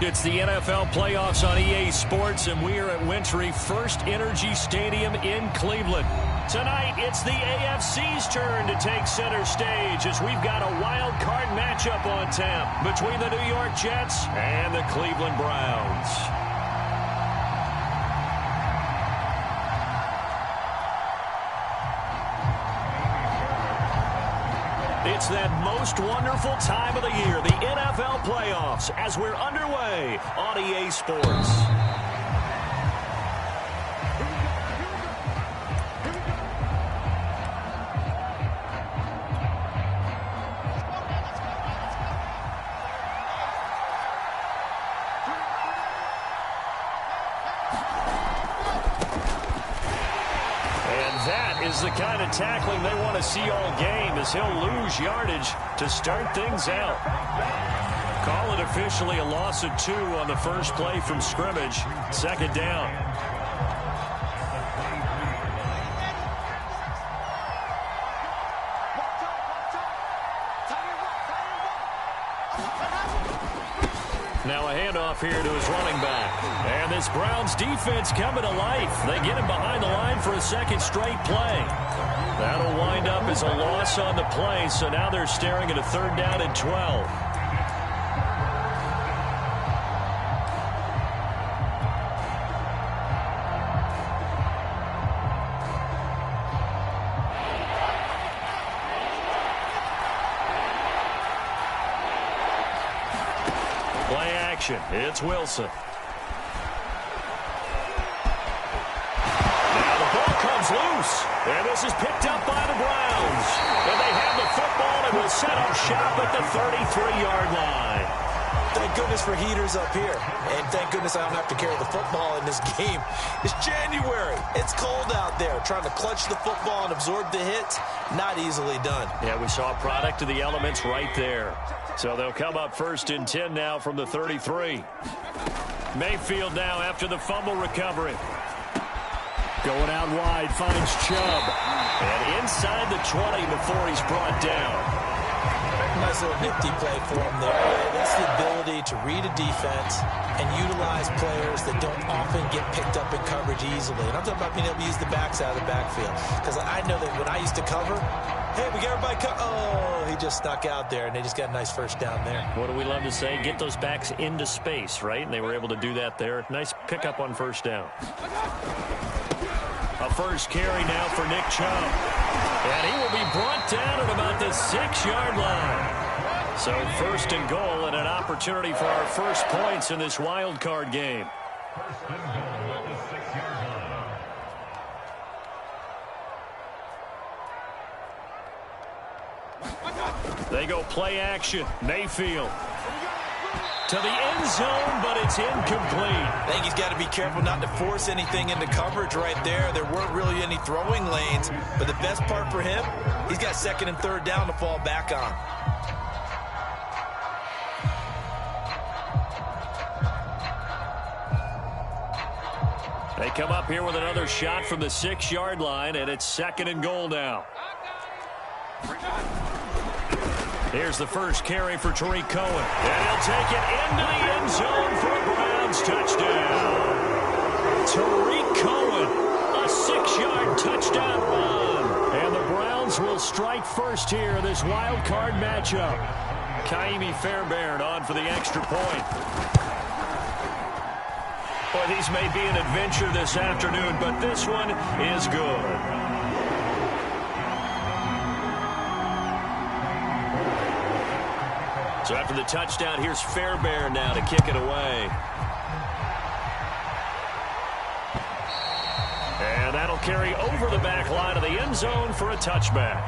It's the NFL playoffs on EA Sports, and we are at Wintry First Energy Stadium in Cleveland. Tonight, it's the AFC's turn to take center stage as we've got a wild card matchup on tap between the New York Jets and the Cleveland Browns. It's that most wonderful time of the year, the NFL playoffs, as we're underway on EA Sports. Is the kind of tackling they want to see all game as he'll lose yardage to start things out. Call it officially a loss of 2 on the first play from scrimmage. Second down. Now a handoff here to his running back. And this Browns defense coming to life. They get him behind the line for a second straight play. That'll wind up as a loss on the play, so now they're staring at a third down and 12. Play action. It's Wilson. Now the ball comes loose. And this is picked up by the Browns. And they have the football and will set up shop at the 33-yard line. Thank goodness for heaters up here. And thank goodness I don't have to carry the football in this game. It's January. It's cold out there. Trying to clutch the football and absorb the hits, not easily done. Yeah, we saw a product of the elements right there. So they'll come up first and 10 now from the 33. Mayfield now after the fumble recovery. Going out wide, finds Chubb. And inside the 20 before he's brought down. Nice little nifty play for him there. That's the ability to read a defense and utilize players that don't often get picked up in coverage easily. And I'm talking about being able to use the backs out of the backfield. Because I know that when I used to cover, hey, we got everybody oh, he just snuck out there, and they just got a nice first down there. What do we love to say? Get those backs into space, right? And they were able to do that there. Nice pickup on first down. A first carry now for Nick Chubb. And he will be brought down at about the 6-yard line. So first and goal and an opportunity for our first points in this wild card game. First and goal at the 6-yard line. They go play action. Mayfield. To the end zone, but it's incomplete. I think he's got to be careful not to force anything into coverage right there. There weren't really any throwing lanes, but the best part for him, he's got second and third down to fall back on. They come up here with another shot from the 6-yard line, and it's second and goal now. Here's the first carry for Tariq Cohen. And he'll take it into the end zone for a Browns touchdown. Tariq Cohen, a 6-yard touchdown run. And the Browns will strike first here in this wild card matchup. Kaimi Fairbairn on for the extra point. Boy, these may be an adventure this afternoon, but this one is good. So after the touchdown, here's Fairbairn now to kick it away. And that'll carry over the back line of the end zone for a touchback.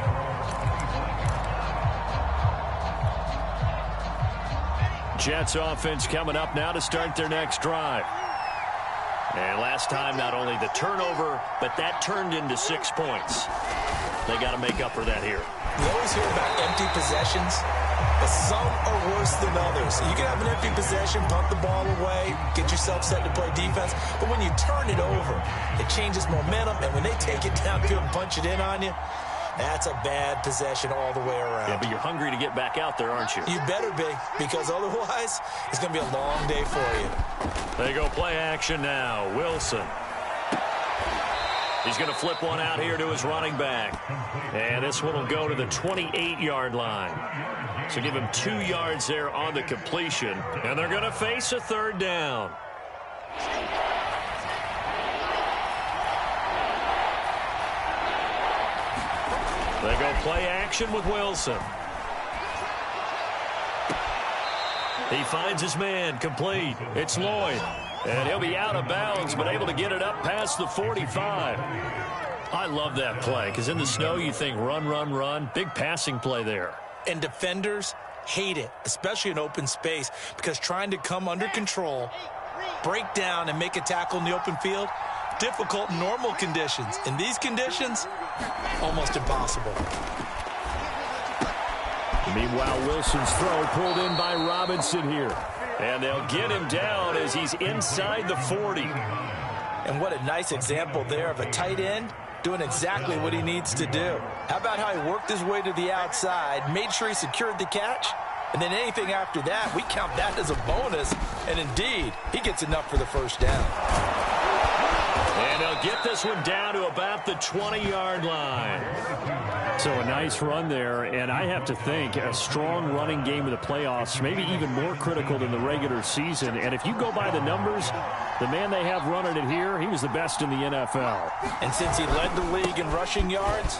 Jets offense coming up now to start their next drive. And last time, not only the turnover, but that turned into 6 points. They got to make up for that here. We always hear about empty possessions, but some are worse than others. You can have an empty possession, punt the ball away, get yourself set to play defense, but when you turn it over, it changes momentum, and when they take it downfield and punch it in on you, That's a bad possession all the way around. Yeah, but you're hungry to get back out there, aren't you? You better be, because otherwise it's going to be a long day for you. They go play action now. Wilson. He's going to flip one out here to his running back. And this one will go to the 28-yard line. So give him 2 yards there on the completion. And they're going to face a third down. They go play action with Wilson. He finds his man, complete. It's Lloyd. And he'll be out of bounds, but able to get it up past the 45. I love that play, because in the snow you think run, run, run. Big passing play there. And defenders hate it, especially in open space, because trying to come under control, break down, and make a tackle in the open field, difficult in normal conditions. In these conditions, almost impossible. Meanwhile, Wilson's throw pulled in by Robinson here. And they'll get him down as he's inside the 40. And what a nice example there of a tight end doing exactly what he needs to do. How about how he worked his way to the outside, made sure he secured the catch, and then anything after that, we count that as a bonus. And indeed, he gets enough for the first down. And they'll get this one down to about the 20-yard line. So a nice run there, and I have to think a strong running game in the playoffs, maybe even more critical than the regular season. And if you go by the numbers, the man they have running it here, he was the best in the NFL. And since he led the league in rushing yards,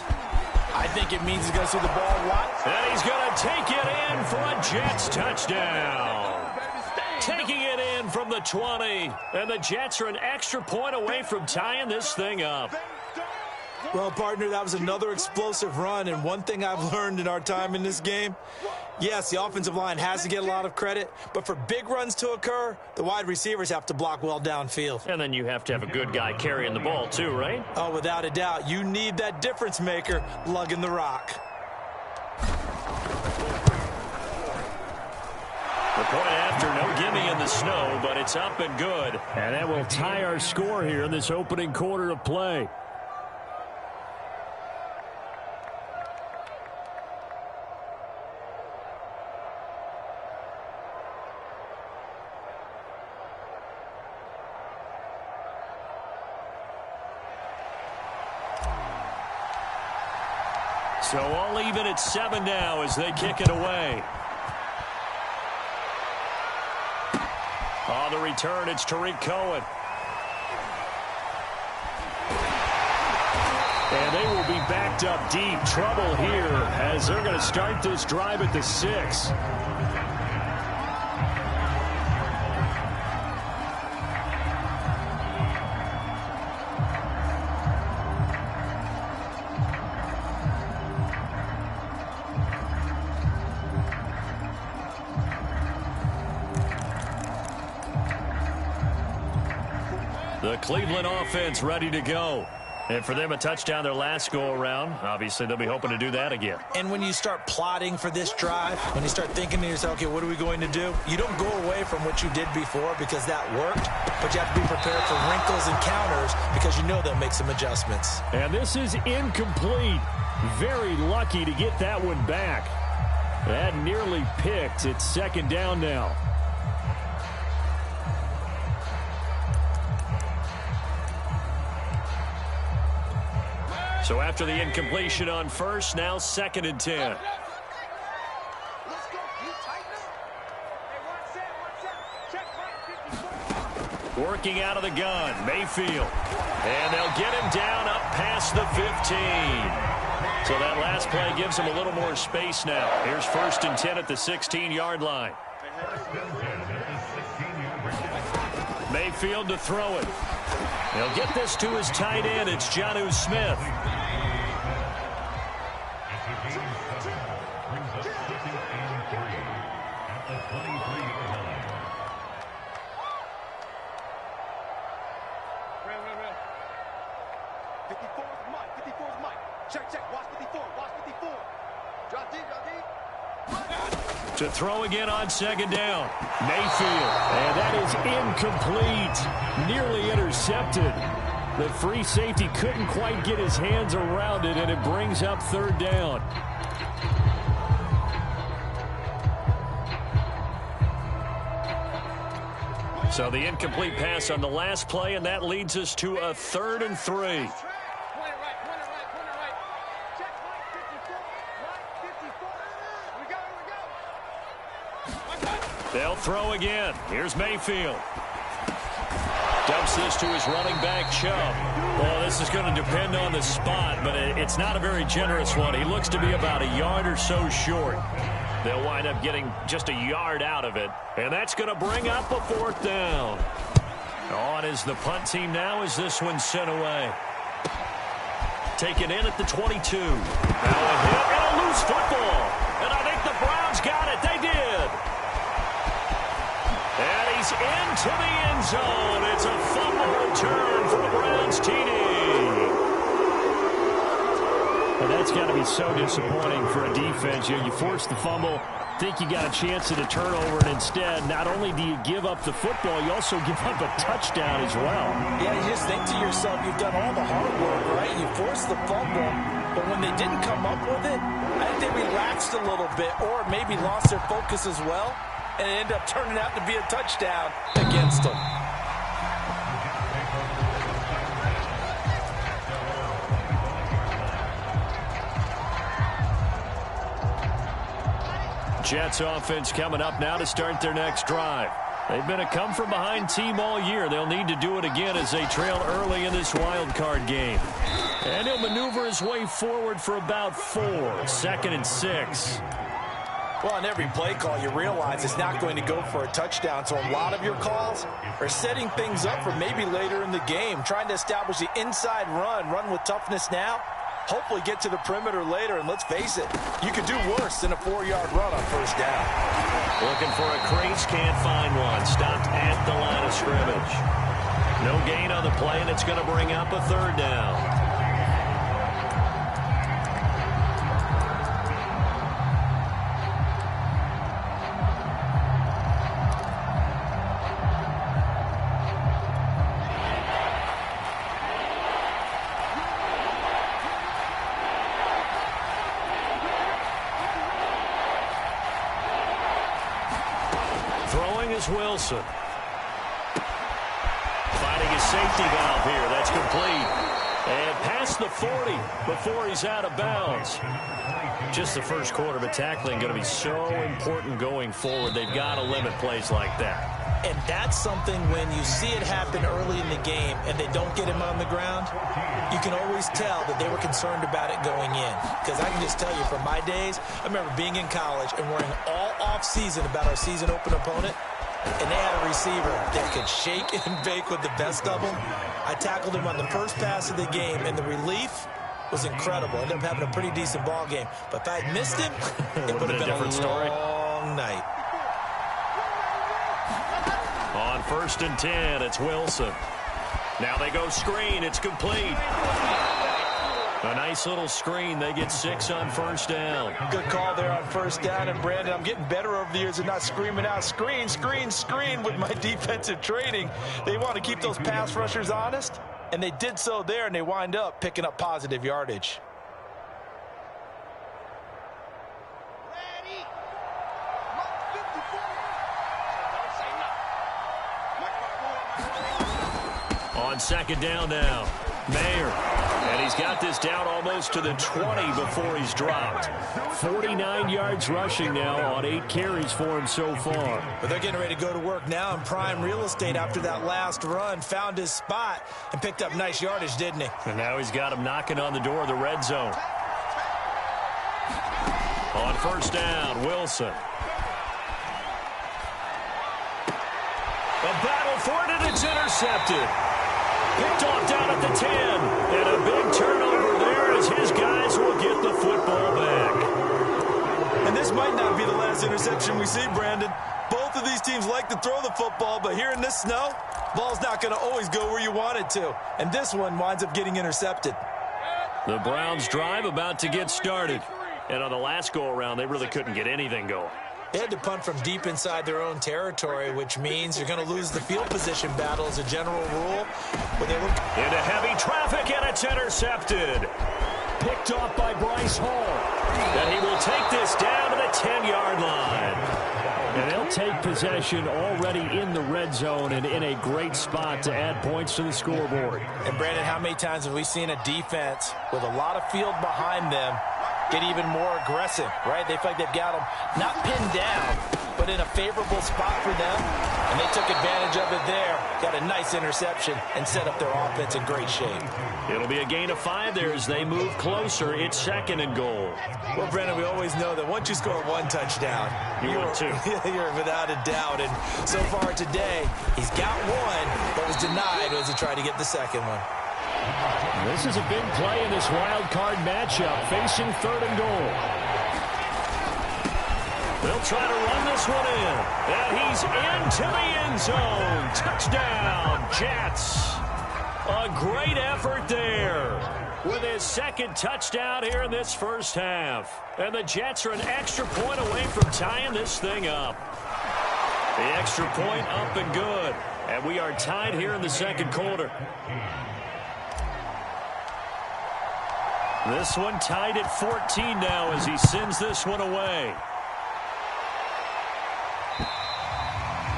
I think it means he's going to see the ball a lot. And he's going to take it in for a Jets touchdown. Taking it in from the 20. And the Jets are an extra point away from tying this thing up. Well, partner, that was another explosive run, and one thing I've learned in our time in this game, yes, the offensive line has to get a lot of credit, but for big runs to occur, the wide receivers have to block well downfield. And then you have to have a good guy carrying the ball too, right? Oh, without a doubt. You need that difference maker lugging the rock. The point after, no gimme in the snow, but it's up and good. And that will tie our score here in this opening quarter of play. So all even at 7 now as they kick it away. On the return, it's Tariq Cohen. And they will be backed up deep. Trouble here as they're going to start this drive at the 6. The Cleveland offense ready to go. And for them, a touchdown their last go-around. Obviously, they'll be hoping to do that again. And when you start plotting for this drive, when you start thinking to yourself, okay, what are we going to do? You don't go away from what you did before because that worked, but you have to be prepared for wrinkles and counters because you know they'll make some adjustments. And this is incomplete. Very lucky to get that one back. That nearly picked. It's second down now. So after the incompletion on first, now 2nd and 10. Working out of the gun, Mayfield. And they'll get him down up past the 15. So that last play gives him a little more space now. Here's 1st and 10 at the 16-yard line. Mayfield to throw it. He'll get this to his tight end. It's Jonnu Smith. To throw again on 2nd down. Mayfield. And that is incomplete. Nearly intercepted. The free safety couldn't quite get his hands around it, and it brings up third down. So the incomplete pass on the last play, and that leads us to a 3rd and 3. They'll throw again. Here's Mayfield. Dumps this to his running back, Chubb. Well, this is going to depend on the spot, but it's not a very generous one. He looks to be about a yard or so short. They'll wind up getting just a yard out of it, and that's going to bring up a 4th down. On is the punt team now as this one's sent away. Taken in at the 22. Now a hit and a loose football. And I think the Browns got it. They did. And he's into the end zone. It's a fumble return for a Browns TD. And that's got to be so disappointing for a defense. You force the fumble, think you got a chance at a turnover, and instead, not only do you give up the football, you also give up a touchdown as well. Yeah, you just think to yourself, you've done all the hard work, right? You forced the fumble, but when they didn't come up with it, I think they relaxed a little bit or maybe lost their focus as well, and it ended up turning out to be a touchdown against them. Jets offense coming up now to start their next drive. They've been a come-from-behind team all year. They'll need to do it again as they trail early in this wild card game. And he'll maneuver his way forward for about 4. 2nd and 6. Well, on every play call, you realize it's not going to go for a touchdown. So a lot of your calls are setting things up for maybe later in the game, trying to establish the inside run with toughness now. Hopefully get to the perimeter later, and let's face it, you could do worse than a 4-yard run on 1st down. Looking for a crease, can't find one. Stopped at the line of scrimmage. No gain on the play, and it's going to bring up a 3rd down. Wilson. Finding his safety valve here. That's complete. And past the 40 before he's out of bounds. Just the first quarter, but tackling going to be so important going forward. They've got to limit plays like that. And that's something when you see it happen early in the game and they don't get him on the ground, you can always tell that they were concerned about it going in. Because I can just tell you from my days, I remember being in college and worrying all off-season about our season open opponent. And they had a receiver that could shake and bake with the best of them. I tackled him on the first pass of the game, and the relief was incredible. Ended up having a pretty decent ball game. But if I had missed him, it would have been a long night. On 1st and 10, it's Wilson. Now they go screen. It's complete. A nice little screen. They get 6 on 1st down. Good call there on 1st down. And, Brandon, I'm getting better over the years and not screaming out, screen, screen, screen with my defensive training. They want to keep those pass rushers honest, and they did so there, and they wind up picking up positive yardage. On 2nd down now, Mayer. And he's got this down almost to the 20 before he's dropped. 49 yards rushing now on 8 carries for him so far. But they're getting ready to go to work now in prime real estate after that last run. Found his spot and picked up nice yardage, didn't he? And now he's got him knocking on the door of the red zone. On 1st down, Wilson. A battle for it, and it's intercepted. Picked off down at the 10. And a big turnover there as his guys will get the football back. And this might not be the last interception we see, Brandon. Both of these teams like to throw the football, but here in this snow, ball's not going to always go where you want it to. And this one winds up getting intercepted. The Browns drive about to get started. And on the last go-around, they really couldn't get anything going. They had to punt from deep inside their own territory, which means you're going to lose the field position battle as a general rule. When they look into heavy traffic, and it's intercepted. Picked off by Bryce Hall. And he will take this down to the 10-yard line. And they'll take possession already in the red zone and in a great spot to add points to the scoreboard. And, Brandon, how many times have we seen a defense with a lot of field behind them get even more aggressive, right? They feel like they've got them not pinned down, but in a favorable spot for them, and they took advantage of it there, got a nice interception, and set up their offense in great shape. It'll be a gain of 5 there as they move closer. It's 2nd and goal. Well, Brandon, we always know that once you score 1 touchdown, you're without a doubt. And so far today, he's got 1, but was denied as he tried to get the second one. This is a big play in this wild card matchup, facing 3rd and goal. They'll try to run this one in, and he's into the end zone. Touchdown, Jets. A great effort there with his 2nd touchdown here in this first half. And the Jets are an extra point away from tying this thing up. The extra point up and good. And we are tied here in the 2nd quarter. This one tied at 14 now as he sends this one away.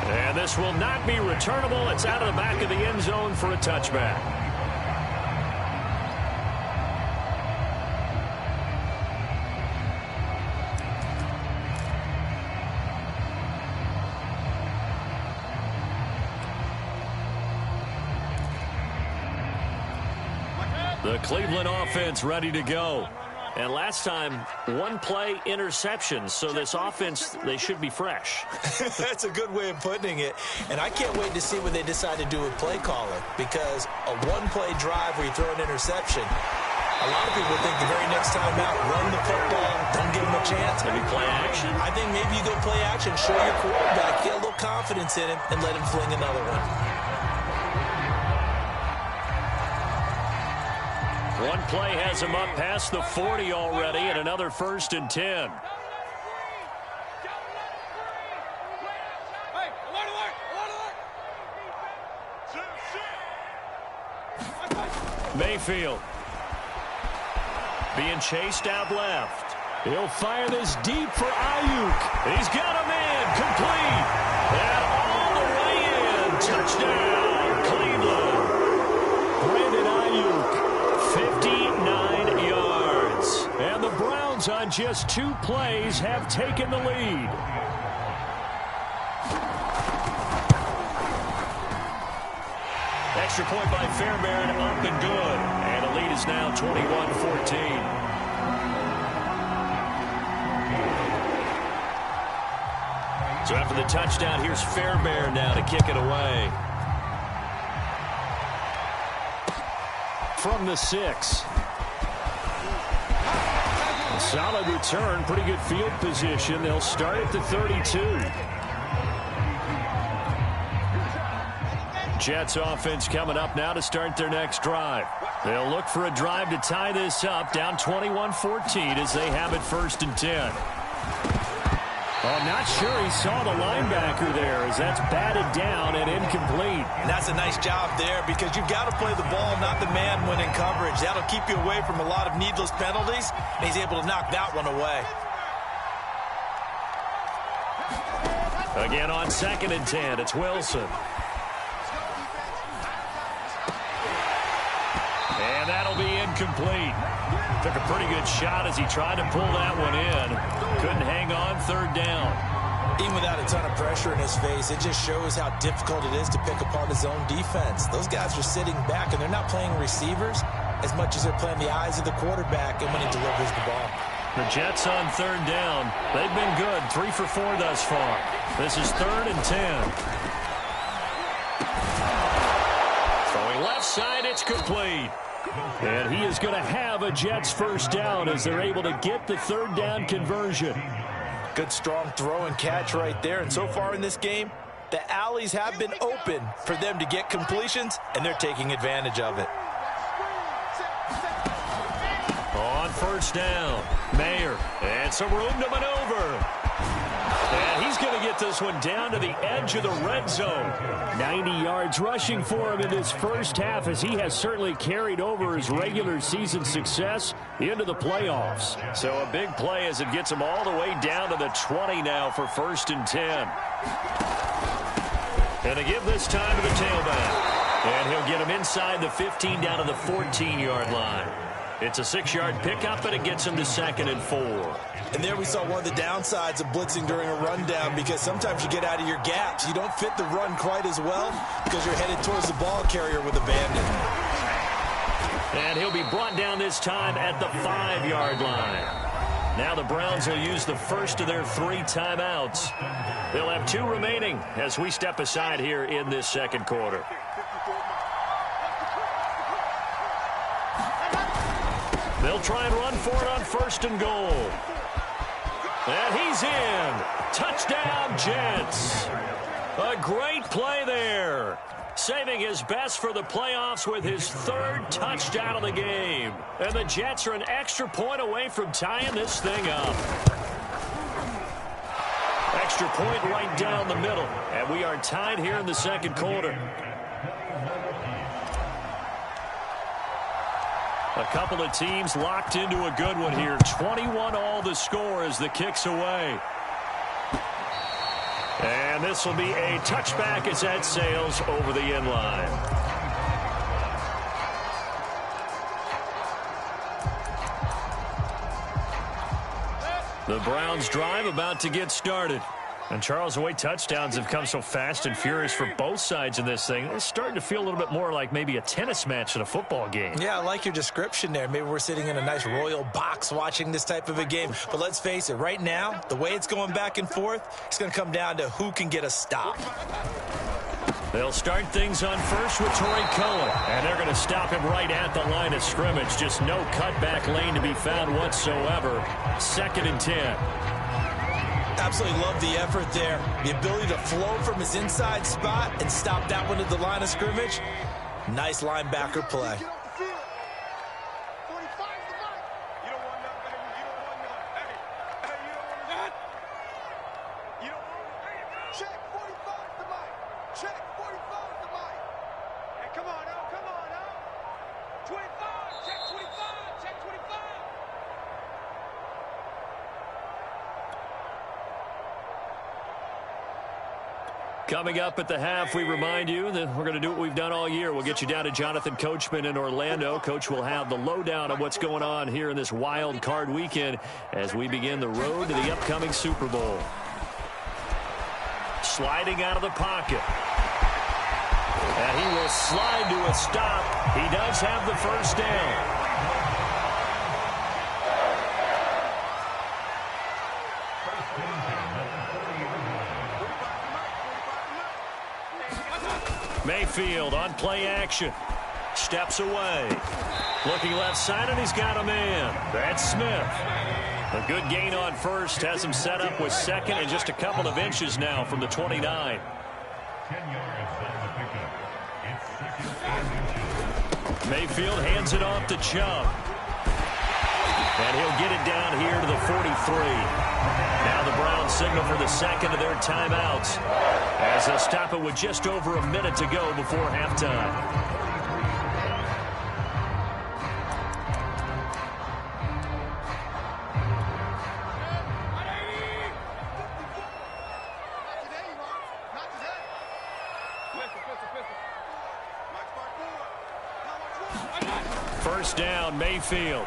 And this will not be returnable. It's out of the back of the end zone for a touchback. The Cleveland offense ready to go. And last time, 1-play interception. So this offense, they should be fresh. That's a good way of putting it. And I can't wait to see what they decide to do with play calling. Because a 1-play drive where you throw an interception, a lot of people think the very next time out, run the football, don't give him a chance. Maybe play action? I think maybe you go play action, show your quarterback, get a little confidence in him, and let him fling another one. 1 play has him up past the 40 already, and another 1st and 10. Mayfield being chased out left. He'll fire this deep for Ayuk. He's got him in, complete. And all the way in. Touchdown, Cleveland. Brandon Ayuk. 59 yards. And the Browns on just 2 plays have taken the lead. Extra point by Fairbairn, up and good. And the lead is now 21-14. So after the touchdown, here's Fairbairn now to kick it away. From the 6. A solid return, pretty good field position. They'll start at the 32. Jets offense coming up now to start their next drive. They'll look for a drive to tie this up, down 21-14 as they have it 1st and 10. Oh, not sure he saw the linebacker there as that's batted down and incomplete. And that's a nice job there because you've got to play the ball, not the man when in coverage. That'll keep you away from a lot of needless penalties, and he's able to knock that one away. Again on 2nd and 10, it's Wilson. And that'll be incomplete. Took a pretty good shot as he tried to pull that one in. Couldn't hang on 3rd down. Even without a ton of pressure in his face, it just shows how difficult it is to pick apart his own defense. Those guys are sitting back, and they're not playing receivers as much as they're playing the eyes of the quarterback and when he delivers the ball. The Jets on 3rd down. They've been good, 3 for 4 thus far. This is 3rd and 10. Throwing left side, it's complete. And he is going to have a Jets 1st down as they're able to get the 3rd down conversion. Good strong throw and catch right there. And so far in this game, the alleys have been open for them to get completions, and they're taking advantage of it. On 1st down, Mayer, and some room to maneuver. And going to get this one down to the edge of the red zone. 90 yards rushing for him in this first half, as he has certainly carried over his regular season success into the playoffs. So a big play as it gets him all the way down to the 20 now for 1st and 10. And they give this time to the tailback. And he'll get him inside the 15 down to the 14-yard line. It's a 6-yard pickup, and it gets him to 2nd and 4. And there we saw one of the downsides of blitzing during a rundown, because sometimes you get out of your gaps. You don't fit the run quite as well because you're headed towards the ball carrier with abandon. And he'll be brought down this time at the 5-yard line. Now the Browns will use the first of their 3 timeouts. They'll have 2 remaining as we step aside here in this second quarter. They'll try and run for it on 1st and goal. And he's in. Touchdown, Jets. A great play there. Saving his best for the playoffs with his 3rd touchdown of the game. And the Jets are an extra point away from tying this thing up. Extra point right down the middle. And we are tied here in the second quarter. A couple of teams locked into a good one here. 21 all the score as the kick's away. And this will be a touchback as that sails over the end line. The Browns drive about to get started. And, Charles, the way touchdowns have come so fast and furious for both sides in this thing, it's starting to feel a little bit more like maybe a tennis match in a football game. Yeah, I like your description there. Maybe we're sitting in a nice royal box watching this type of a game. But let's face it, right now, the way it's going back and forth, it's going to come down to who can get a stop. They'll start things on first with Torrey Cohen. And they're going to stop him right at the line of scrimmage. Just no cutback lane to be found whatsoever. 2nd and 10. Absolutely love the effort there. The ability to flow from his inside spot and stop that one at the line of scrimmage. Nice linebacker play. Coming up at the half, we remind you that we're going to do what we've done all year. We'll get you down to Jonathan Coachman in Orlando. Coach will have the lowdown of what's going on here in this wild card weekend as we begin the road to the upcoming Super Bowl. Sliding out of the pocket. And he will slide to a stop. He does have the first down. Mayfield on play action. Steps away. Looking left side, and he's got a man. That's Smith. A good gain on first. Has him set up with 2nd and just a couple of inches now from the 29. 10 yards on the pickup. It's 2nd and 2. Mayfield hands it off to Chubb. And he'll get it down here to the 43. Now the Browns signal for the 2nd of their timeouts as they'll stop it with just over a minute to go before halftime. First down, Mayfield.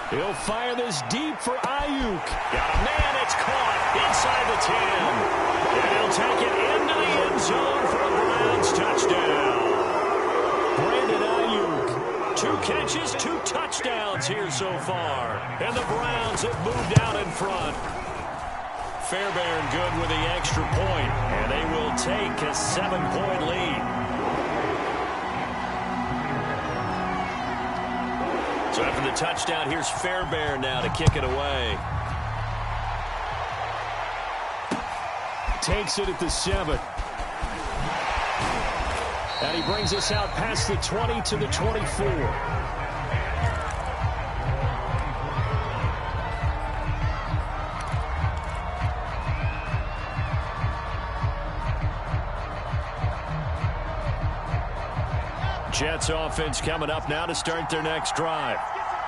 He'll fire this deep for Ayuk. Got a man, it's caught inside the 10. And he'll take it into the end zone for a Browns touchdown. Brandon Ayuk, 2 catches, 2 touchdowns here so far. And the Browns have moved out in front. Fairbairn good with the extra point, and they will take a 7-point lead. So after the touchdown, here's Fairbairn now to kick it away. Takes it at the 7. And he brings us out past the 20 to the 24. Jets offense coming up now to start their next drive.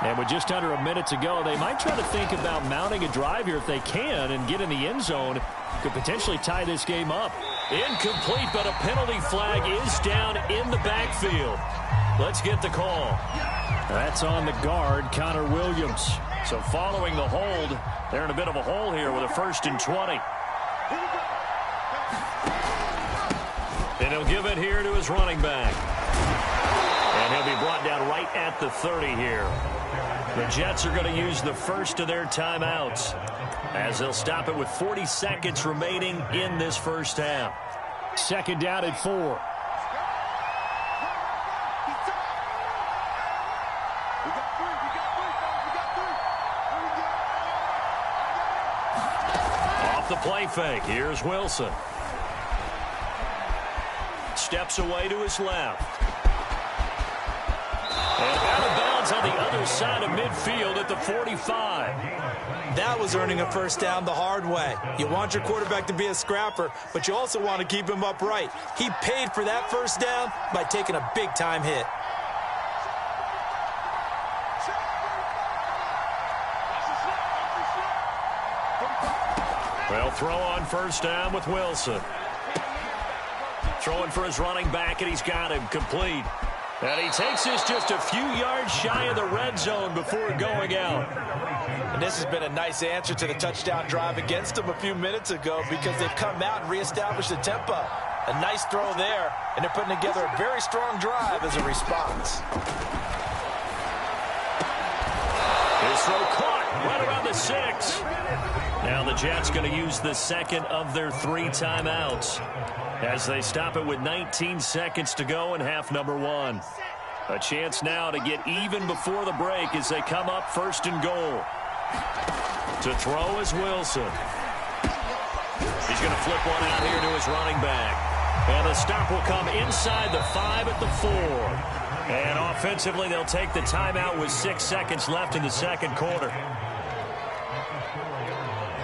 And with just under a minute to go, they might try to think about mounting a drive here if they can and get in the end zone. Could potentially tie this game up. Incomplete, but a penalty flag is down in the backfield. Let's get the call. That's on the guard, Connor Williams. So following the hold, they're in a bit of a hole here with a 1st and 20. And he'll give it here to his running back. And he'll be brought down right at the 30 here. The Jets are going to use the first of their timeouts as they'll stop it with 40 seconds remaining in this first half. 2nd down at 4. Off the play fake. Here's Wilson. Steps away to his left. And out of bounds on the other side of midfield at the 45. That was earning a first down the hard way. You want your quarterback to be a scrapper, but you also want to keep him upright. He paid for that first down by taking a big-time hit. Well, throw on first down with Wilson. Throwing for his running back, and he's got him complete. And he takes this just a few yards shy of the red zone before going out. And this has been a nice answer to the touchdown drive against them a few minutes ago because they've come out and reestablished the tempo. A nice throw there, and they're putting together a very strong drive as a response. His throw caught right around the 6. Now the Jets going to use the second of their 3 timeouts as they stop it with 19 seconds to go in half number 1. A chance now to get even before the break as they come up 1st and goal. To throw is Wilson. He's going to flip one out here to his running back. And the stop will come inside the 5 at the 4. And offensively, they'll take the timeout with 6 seconds left in the second quarter.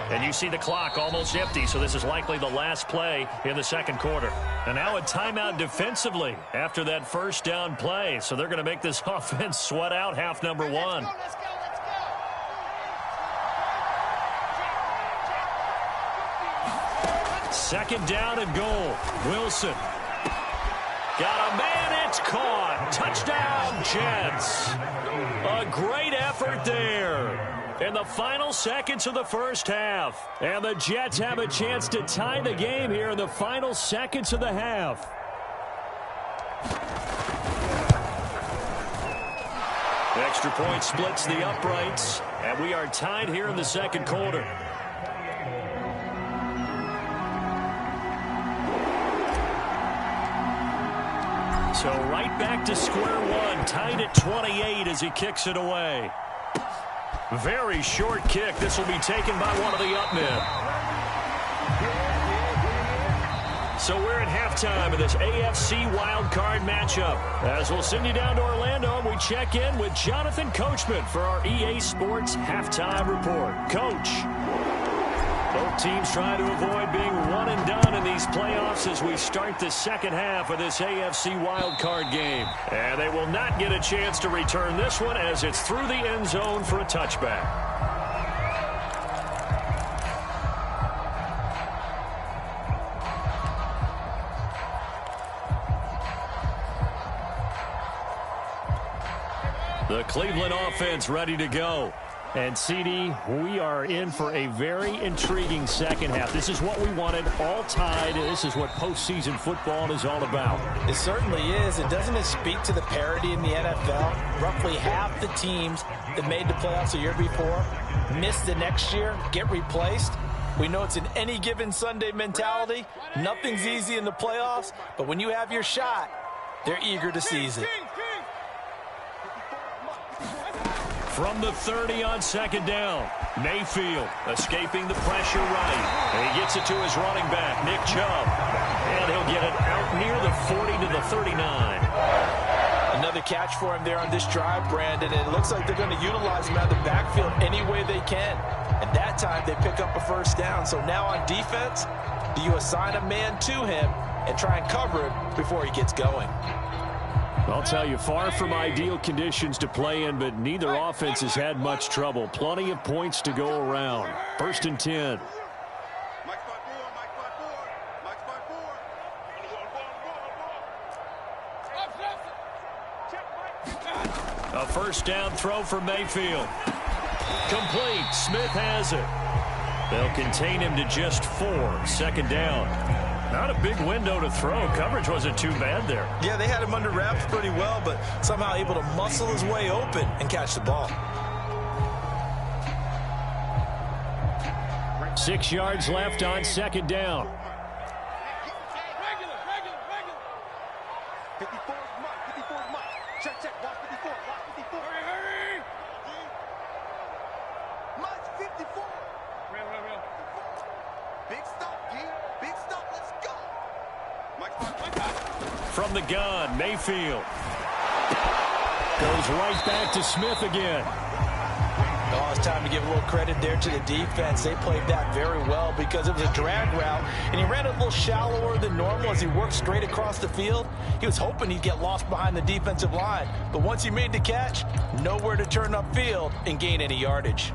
And you see the clock almost empty, so this is likely the last play in the second quarter. And now a timeout defensively after that first down play. So they're going to make this offense sweat out half number 1. Second down and goal. Wilson. Got a man, it's caught. Touchdown, Jets. A great effort there in the final seconds of the first half. And the Jets have a chance to tie the game here in the final seconds of the half. Extra point splits the uprights, and we are tied here in the second quarter. So right back to square one, tied at 28 as he kicks it away. Very short kick. This will be taken by one of the up men. So we're at halftime of this AFC wildcard matchup. As we'll send you down to Orlando, and we check in with Jonathan Coachman for our EA Sports Halftime Report. Coach, both teams trying to avoid being one and done in these playoffs as we start the second half of this AFC wildcard game. And they will not get a chance to return this one as it's through the end zone for a touchback. The Cleveland offense ready to go. And, CD, we are in for a very intriguing second half. This is what we wanted, all tied. This is what postseason football is all about. It certainly is. And doesn't it speak to the parity in the NFL? Roughly half the teams that made the playoffs a year before miss the next year, get replaced. We know it's an any given Sunday mentality. Nothing's easy in the playoffs, but when you have your shot, they're eager to seize it. From the 30 on second down, Mayfield escaping the pressure right. And he gets it to his running back, Nick Chubb. And he'll get it out near the 40 to the 39. Another catch for him there on this drive, Brandon. And it looks like they're going to utilize him out of the backfield any way they can. And that time they pick up a first down. So now on defense, do you assign a man to him and try and cover him before he gets going? I'll tell you, far from ideal conditions to play in, but neither offense has had much trouble. Plenty of points to go around. 1st and 10. A 1st down throw for Mayfield. Complete. Smith has it. They'll contain him to just 4. 2nd down. Not a big window to throw. Coverage wasn't too bad there. Yeah, they had him under wraps pretty well, but somehow able to muscle his way open and catch the ball. 6 yards left on 2nd down. 54 Mike. Check. Watch 54. Hurry. Mike 54. Real. Big stop, D. Big stop. Let's go. Mike. From the gun, Mayfield. Goes right back to Smith again. Oh, it's time to give a little credit there to the defense. They played that very well because it was a drag route, and he ran it a little shallower than normal as he worked straight across the field. He was hoping he'd get lost behind the defensive line, but once he made the catch, nowhere to turn upfield and gain any yardage.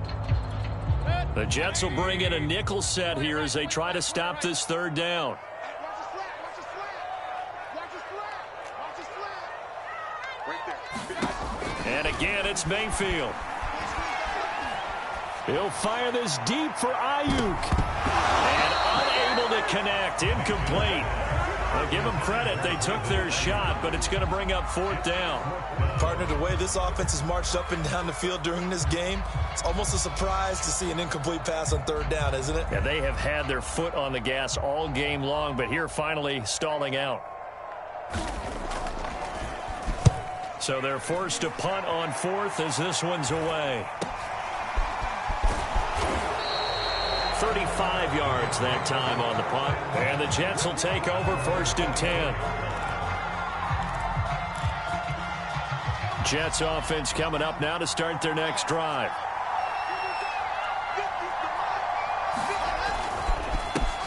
The Jets will bring in a nickel set here as they try to stop this 3rd down. And again, it's Mayfield. He'll fire this deep for Ayuk. And unable to connect. Incomplete. Well, give them credit. They took their shot, but it's going to bring up 4th down. Partner, the way this offense has marched up and down the field during this game, it's almost a surprise to see an incomplete pass on 3rd down, isn't it? Yeah, they have had their foot on the gas all game long, but here finally stalling out. So they're forced to punt on 4th as this one's away. 35 yards that time on the punt. And the Jets will take over 1st and 10. Jets offense coming up now to start their next drive.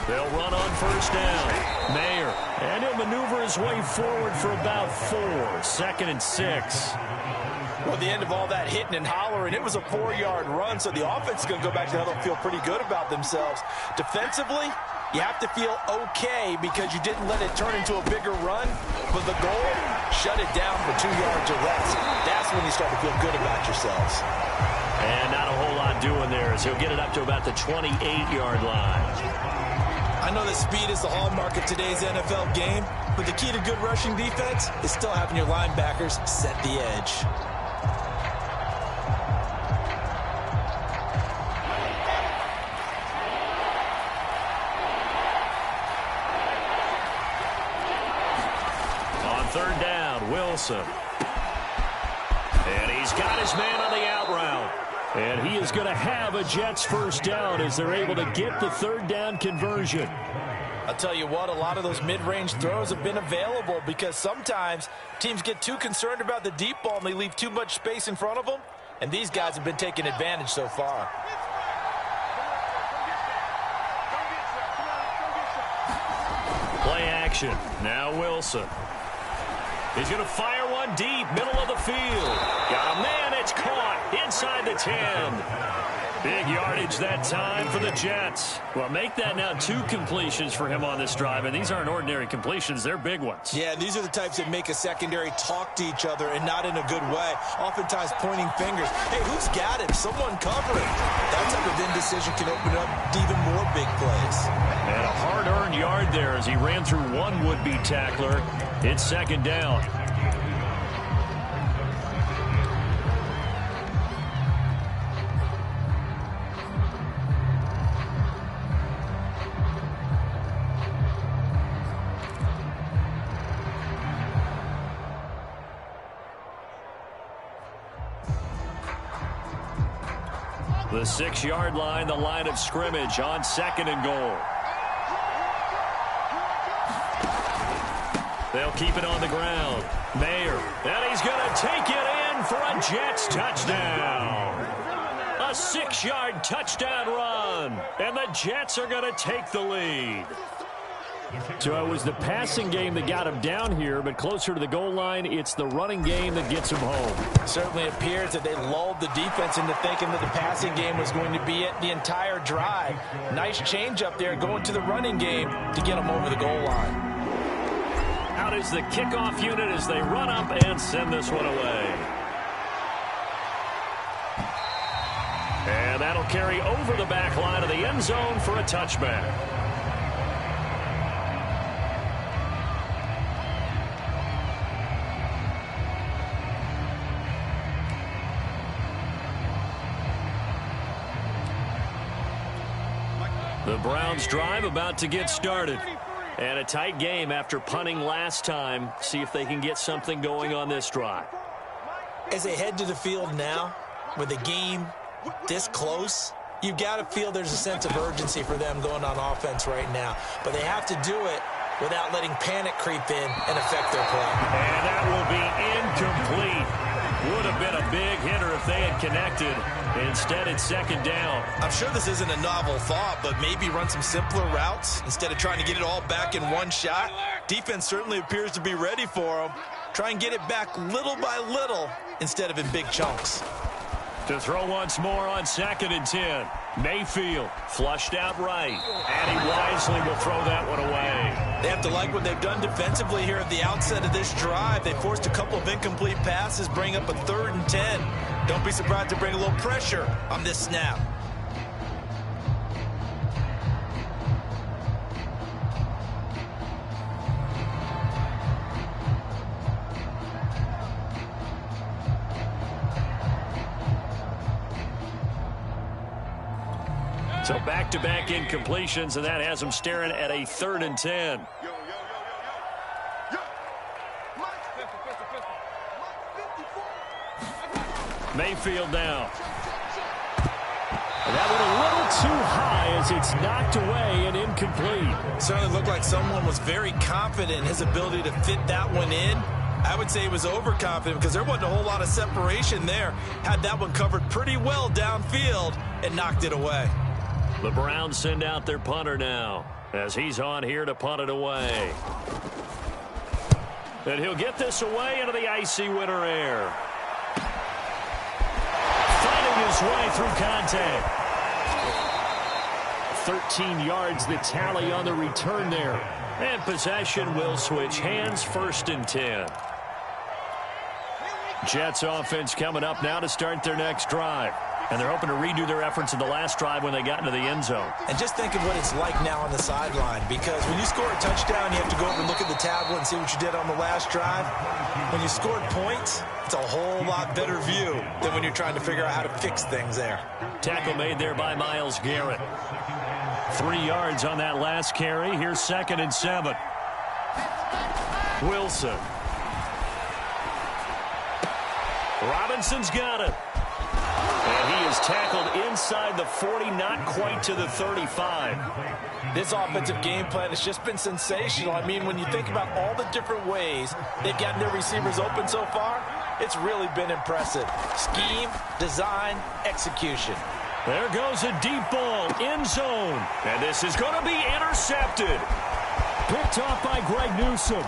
They'll run on 1st down. Mayer. And he'll maneuver his way forward for about 4. 2nd and 6. Well, at the end of all that hitting and hollering, it was a 4-yard run, so the offense is going to go back to the huddle and feel pretty good about themselves. Defensively, you have to feel okay because you didn't let it turn into a bigger run, but the goal, shut it down for 2 yards or less. That's when you start to feel good about yourselves. And not a whole lot doing there as he'll get it up to about the 28-yard line. I know that speed is the hallmark of today's NFL game, but the key to good rushing defense is still having your linebackers set the edge. On 3rd down, Wilson. And he's got his man on the out route. And he is going to have a Jets 1st down as they're able to get the 3rd down conversion. I'll tell you what, a lot of those mid-range throws have been available because sometimes teams get too concerned about the deep ball and they leave too much space in front of them, and these guys have been taking advantage so far. Play action. Now Wilson. He's going to fire one deep, middle of the field. Got a man, it's caught inside the 10. Big yardage that time for the Jets. Well, make that now 2 completions for him on this drive, and these aren't ordinary completions. They're big ones. Yeah, these are the types that make a secondary talk to each other and not in a good way. Oftentimes pointing fingers. Hey, who's got him? Someone covering. That type of indecision can open up even more big plays. And a hard-earned yard there as he ran through one would-be tackler. It's 2nd down. The 6-yard line, the line of scrimmage on 2nd and goal. They'll keep it on the ground. Mayer, and he's going to take it in for a Jets touchdown. A 6-yard touchdown run, and the Jets are going to take the lead. So it was the passing game that got him down here, but closer to the goal line, it's the running game that gets him home. Certainly appears that they lulled the defense into thinking that the passing game was going to be it the entire drive. Nice change up there going to the running game to get them over the goal line. Out is the kickoff unit as they run up and send this one away. And that'll carry over the back line of the end zone for a touchback. The Browns drive about to get started. And a tight game after punting last time. See if they can get something going on this drive. As they head to the field now, with the game this close, you've got to feel there's a sense of urgency for them going on offense right now. But they have to do it without letting panic creep in and affect their play. And that will be incomplete. Would have been a big hitter if they had connected. Instead, it's second down. I'm sure this isn't a novel thought, but maybe run some simpler routes instead of trying to get it all back in one shot. Defense certainly appears to be ready for them. Try and get it back little by little instead of in big chunks. To throw once more on 2nd and 10. Mayfield flushed out right. And he wisely will throw that one away. They have to like what they've done defensively here at the outset of this drive. They forced a couple of incomplete passes, bring up a 3rd and 10. Don't be surprised to bring a little pressure on this snap. So back-to-back incompletions, and that has them staring at a 3rd and 10. Mayfield now. And that went a little too high as it's knocked away and incomplete. Certainly looked like someone was very confident in his ability to fit that one in. I would say he was overconfident because there wasn't a whole lot of separation there. Had that one covered pretty well downfield and knocked it away. The Browns send out their punter now as he's on here to punt it away. And he'll get this away into the icy winter air. Fighting his way through contact. 13 yards the tally on the return there. And possession will switch hands, 1st and 10. Jets offense coming up now to start their next drive. And they're hoping to redo their efforts in the last drive when they got into the end zone. And just think of what it's like now on the sideline, because when you score a touchdown, you have to go over and look at the tablet and see what you did on the last drive. When you scored points, it's a whole lot better view than when you're trying to figure out how to fix things there. Tackle made there by Myles Garrett. 3 yards on that last carry. Here's 2nd and 7. Wilson. Robinson's got it. And he is tackled inside the 40, not quite to the 35. This offensive game plan has just been sensational. I mean, when you think about all the different ways they've gotten their receivers open so far, it's really been impressive. Scheme, design, execution. There goes a deep ball, end zone. And this is going to be intercepted. Picked off by Greg Newsome.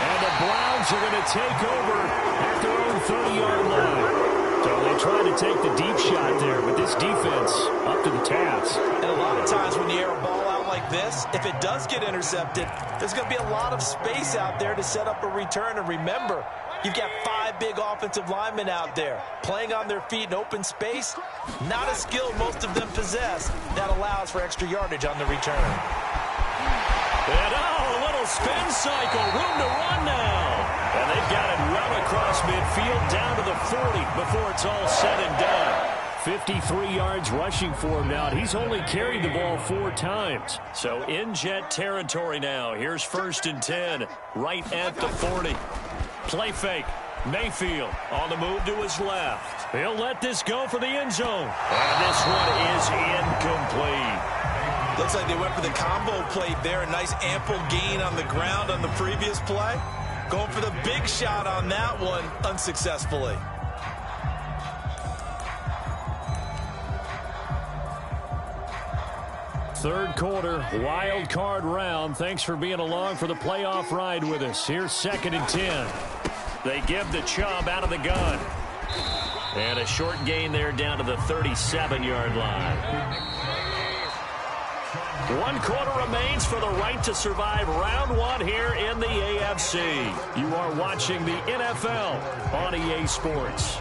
And the Browns are going to take over at their own 30-yard line. So they tried to take the deep shot there, but this defense up to the task. And a lot of times when you air a ball out like this, if it does get intercepted, there's going to be a lot of space out there to set up a return. And remember, you've got 5 big offensive linemen out there playing on their feet in open space. Not a skill most of them possess that allows for extra yardage on the return. And a little spin cycle, room to run now. And they've got it well across midfield down to the 40 before it's all said and done. 53 yards rushing for him now. He's only carried the ball 4 times. So in Jet territory now. Here's 1st and 10 right at the 40. Play fake. Mayfield on the move to his left. He'll let this go for the end zone. And this one is incomplete. Looks like they went for the combo play there. A nice ample gain on the ground on the previous play. Going for the big shot on that one unsuccessfully. Third quarter, wild card round. Thanks for being along for the playoff ride with us. Here's 2nd and 10. They give the Chubb out of the gun. And a short gain there down to the 37-yard line. 1 quarter remains for the right to survive round 1 here in the AFC. You are watching the NFL on EA Sports.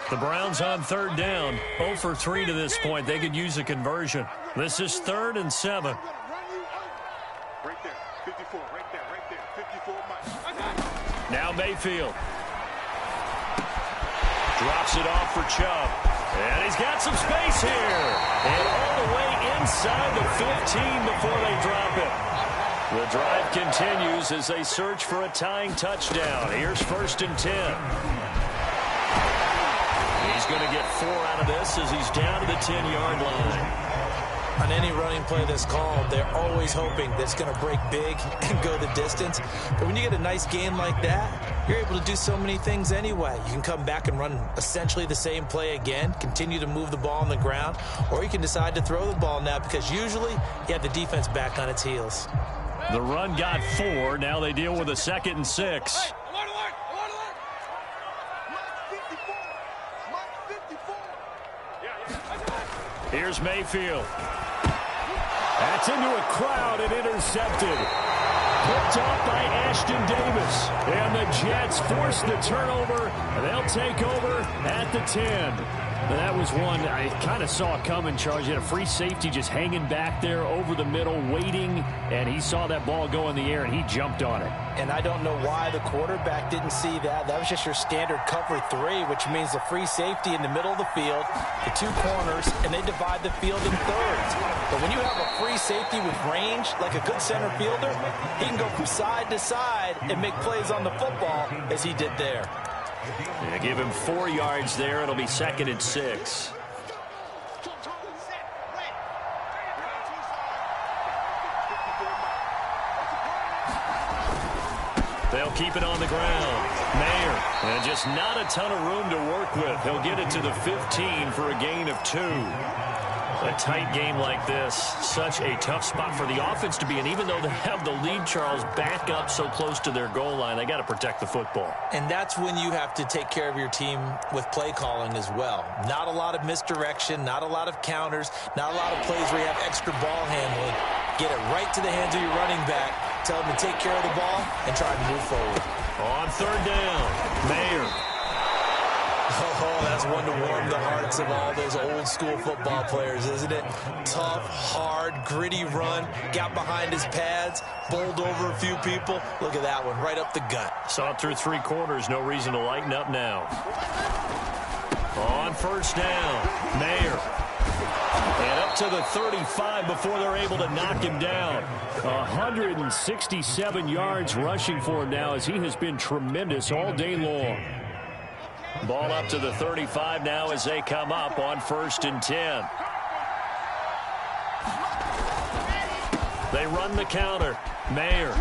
The Browns on 3rd down, 0 for 3 to this point. They could use a conversion. This is 3rd and 7. Right there, 54, right there, 54 miles. Now Mayfield. Drops it off for Chubb. And he's got some space here. And all the way inside the 15 before they drop it. The drive continues as they search for a tying touchdown. Here's 1st and 10. He's going to get 4 out of this as he's down to the 10-yard line. On any running play that's called, they're always hoping that it's going to break big and go the distance. But when you get a nice gain like that, you're able to do so many things anyway. You can come back and run essentially the same play again, continue to move the ball on the ground, or you can decide to throw the ball now because usually you have the defense back on its heels. The run got 4. Now they deal with a 2nd and 6. Here's Mayfield. That's into a crowd and intercepted. Picked off by Ashton Davis. And the Jets force the turnover. They'll take over at the 10. That was one I kind of saw coming, Charles. You had a free safety just hanging back there over the middle, waiting, and he saw that ball go in the air, and he jumped on it. And I don't know why the quarterback didn't see that. That was just your standard cover 3, which means the free safety in the middle of the field, the 2 corners, and they divide the field in thirds. But when you have a free safety with range, like a good center fielder, he can go from side to side and make plays on the football as he did there. Yeah, give him 4 yards there. It'll be 2nd and 6. They'll keep it on the ground. Mayer, and just not a ton of room to work with. He'll get it to the 15 for a gain of 2. A tight game like this, such a tough spot for the offense to be in. Even though they have the lead, Charles, back up so close to their goal line, they got to protect the football. And that's when you have to take care of your team with play calling as well. Not a lot of misdirection, not a lot of counters, not a lot of plays where you have extra ball handling. Get it right to the hands of your running back, tell him to take care of the ball, and try to move forward. On 3rd down, Mayer. Oh, that's one to warm the hearts of all those old school football players, isn't it? Tough, hard, gritty run, got behind his pads, bowled over a few people. Look at that one, right up the gut. Saw it through 3 quarters, no reason to lighten up now. On 1st down, Mayer. And up to the 35 before they're able to knock him down. 167 yards rushing for him now as he has been tremendous all day long. Ball up to the 35 now as they come up on 1st and 10. They run the counter. Mayer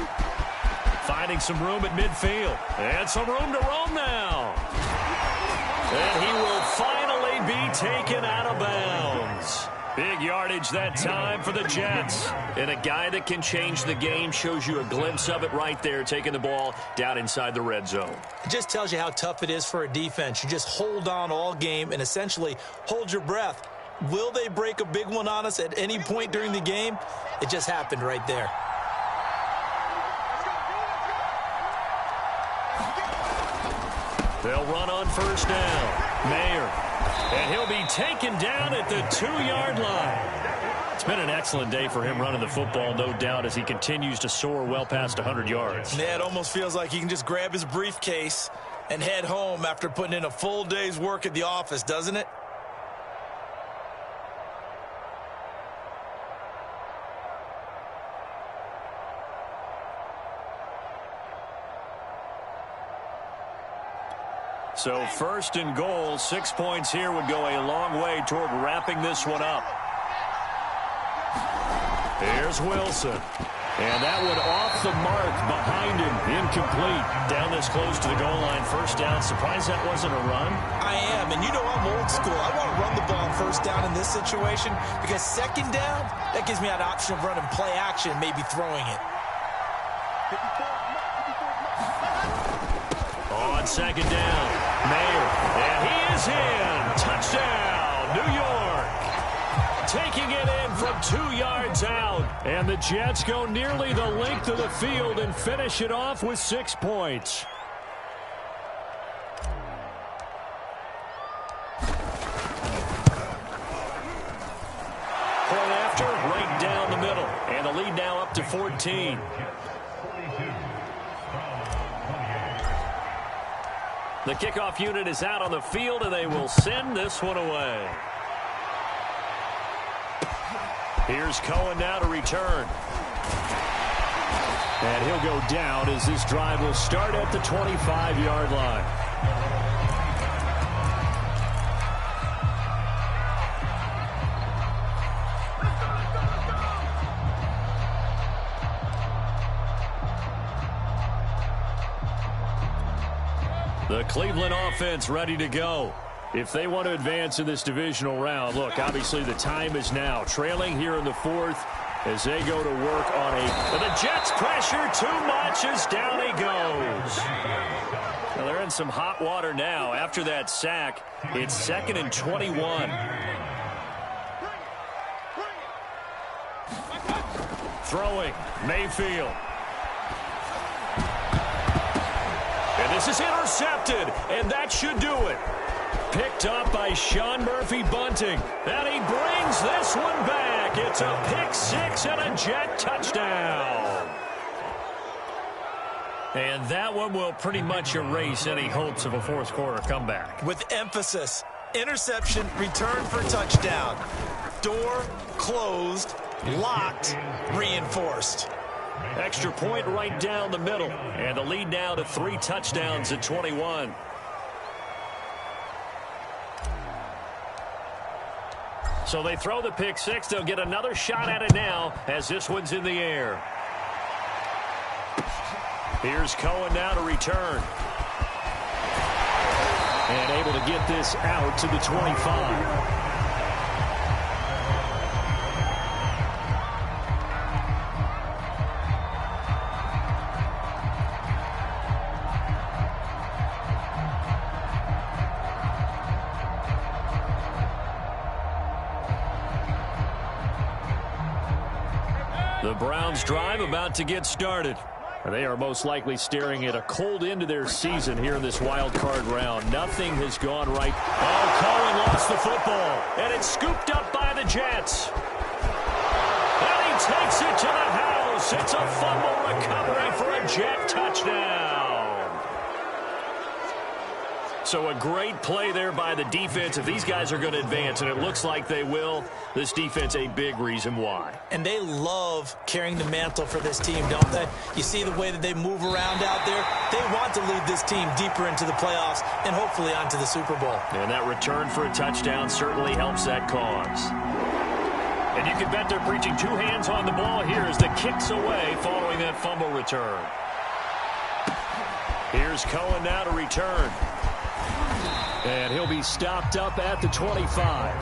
finding some room at midfield. And some room to roam now. And he will finally be taken out of bounds. Big yardage that time for the Jets. And a guy that can change the game shows you a glimpse of it right there, taking the ball down inside the red zone. It just tells you how tough it is for a defense. You just hold on all game and essentially hold your breath. Will they break a big one on us at any point during the game? It just happened right there. They'll run on 1st down. Mayer. And he'll be taken down at the 2-yard line. It's been an excellent day for him running the football, no doubt, as he continues to soar well past 100 yards. Yeah, it almost feels like he can just grab his briefcase and head home after putting in a full day's work at the office, doesn't it? So 1st and goal, 6 points here would go a long way toward wrapping this one up. Here's Wilson. And that one off the mark behind him. Incomplete. Down this close to the goal line. First down. Surprised that wasn't a run? I am. And you know I'm old school. I want to run the ball on first down in this situation because second down, that gives me that option of running play action and maybe throwing it. On second down, Mayer. And he is in. Touchdown, New York. Taking it in from 2 yards out. And the Jets go nearly the length of the field and finish it off with 6 points. Point after, right down the middle. And the lead now up to 14. The kickoff unit is out on the field, and they will send this one away. Here's Cohen now to return. And he'll go down as this drive will start at the 25-yard line. The Cleveland offense ready to go. If they want to advance in this divisional round, look, obviously the time is now. Trailing here in the fourth as they go to work on and the Jets pressure too much as down he goes. Well, they're in some hot water now. After that sack, it's 2nd and 21. Throwing, Mayfield. And this is intercepted, and that should do it. Picked up by Sean Murphy-Bunting. And he brings this one back. It's a pick six and a Jet touchdown. And that one will pretty much erase any hopes of a fourth quarter comeback. With emphasis, interception, return for touchdown. Door closed, locked, reinforced. Extra point right down the middle. And the lead now to 3 touchdowns at 21. So they throw the pick six. They'll get another shot at it now as this one's in the air. Here's Cohen now to return. And able to get this out to the 25. The Browns drive about to get started. They are most likely staring at a cold end to their season here in this wild card round. Nothing has gone right. Oh, Cohen lost the football, and it's scooped up by the Jets. And he takes it to the house. It's a fumble recovery for a Jet touchdown. So a great play there by the defense. If these guys are going to advance, and it looks like they will, this defense a big reason why. And they love carrying the mantle for this team, don't they? You see the way that they move around out there? They want to lead this team deeper into the playoffs and hopefully onto the Super Bowl. And that return for a touchdown certainly helps that cause. And you can bet they're preaching 2 hands on the ball here as the kick's away following that fumble return. Here's Cohen now to return. And he'll be stopped up at the 25.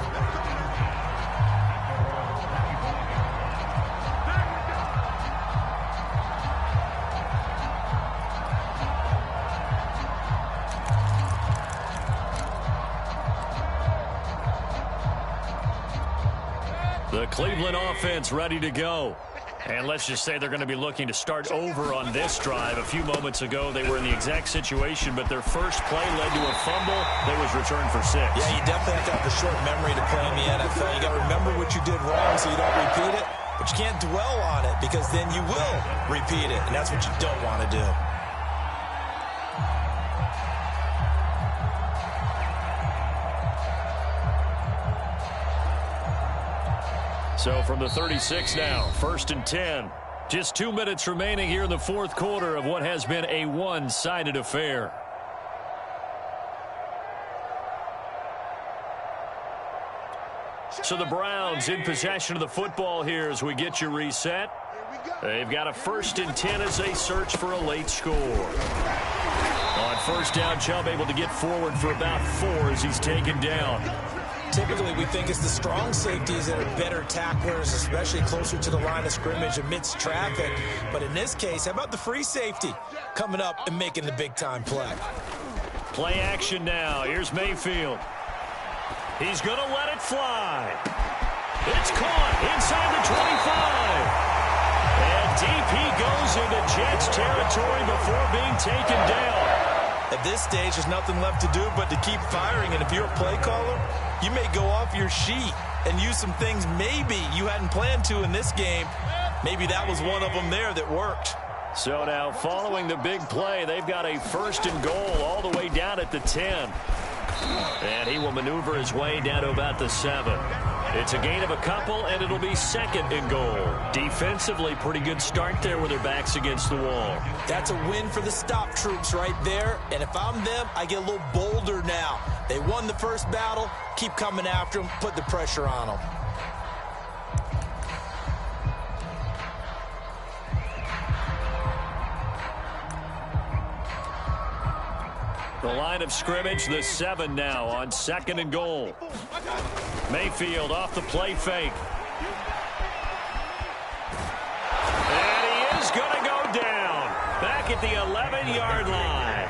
The Cleveland offense ready to go. And let's just say they're going to be looking to start over on this drive. A few moments ago, they were in the exact situation, but their first play led to a fumble that was returned for 6. Yeah, you definitely have to have the short memory to play in the NFL. You got to remember what you did wrong so you don't repeat it, but you can't dwell on it because then you will repeat it, and that's what you don't want to do. So from the 36 now, 1st and 10. Just 2 minutes remaining here in the fourth quarter of what has been a one-sided affair. So the Browns in possession of the football here as we get you reset. They've got a 1st and 10 as they search for a late score. On first down, Chubb able to get forward for about 4 as he's taken down. Typically, we think it's the strong safeties that are better tacklers, especially closer to the line of scrimmage amidst traffic. But in this case, how about the free safety coming up and making the big-time play? Play action now. Here's Mayfield. He's going to let it fly. It's caught inside the 25. And deep he goes into Jets territory before being taken down. At this stage, there's nothing left to do but to keep firing. And if you're a play caller, you may go off your sheet and use some things maybe you hadn't planned to in this game. Maybe that was one of them there that worked. So now following the big play, they've got a 1st and goal all the way down at the 10. And he will maneuver his way down to about the 7. It's a gain of a couple, and it'll be 2nd and goal. Defensively, pretty good start there with their backs against the wall. That's a win for the stop troops right there. And if I'm them, I get a little bolder now. They won the first battle. Keep coming after them. Put the pressure on them. The line of scrimmage, the 7 now on 2nd and goal. Mayfield off the play fake. And he is going to go down. Back at the 11-yard line.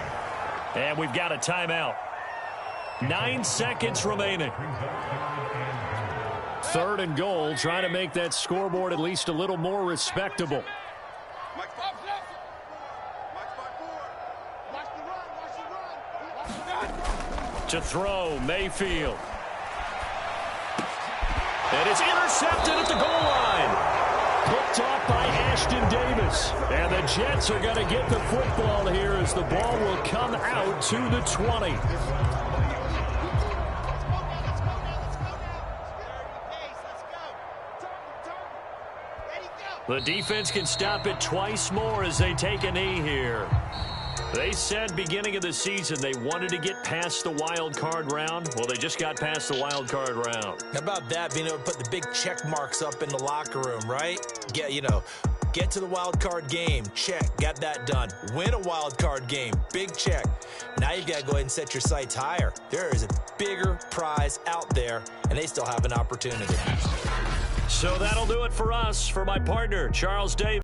And we've got a timeout. 9 seconds remaining. 3rd and goal, trying to make that scoreboard at least a little more respectable. To throw, Mayfield. And it's intercepted at the goal line. Picked off by Ashton Davis. And the Jets are going to get the football here as the ball will come out to the 20. The defense can stop it twice more as they take a knee here. They said beginning of the season they wanted to get past the wild card round. Well, they just got past the wild card round. How about that, being able to put the big check marks up in the locker room, right? Get to the wild card game. Check. Got that done. Win a wild card game. Big check. Now you got to go ahead and set your sights higher. There is a bigger prize out there, and they still have an opportunity. So that'll do it for us. For my partner, Charles Davis.